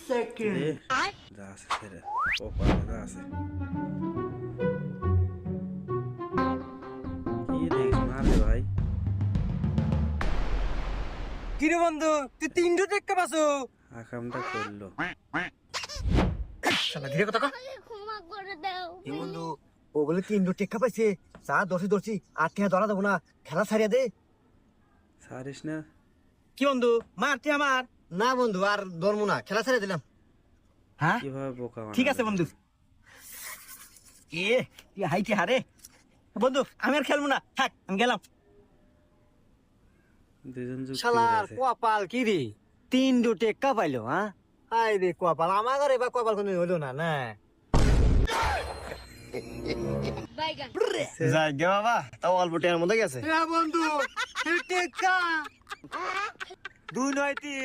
Second যা আছে ছেড়ে কপালে যা আছে কি দেখিস মারলে ভাই কিরে বন্ধু তুই 300 টাকা পাসো আকামটা করলো শালা ধীরে কথা কর ক্ষমা করে দাও এই বন্ধু ও বলে 300 টাকা পাইছে চা দর্শি আর টাকা ধরা দেবো না খেলা ছাড়িয়ে দে সারিস না কি বন্ধু মারতে আমার না বন্ধু আর ধরবো না খেলা ছেড়ে দিলাম হ্যাঁ কিভাবে বোকা বানাবে? ঠিক আছে বন্ধু তুই হাইটি হারে বন্ধু আমি আর খেলবো না থাক আমি গেলাম দুজন যুক্তি শালার আছে কপাল কি রে 300 টাকা পাইলো হ্যাঁ আই রে কপাল আমার ঘরে বা কপাল কোনো হলো না না বাইগান যাই গে বাবা তাও অল্প টাকার মধ্যে গেছে বন্ধু টাকা 2 নয় 3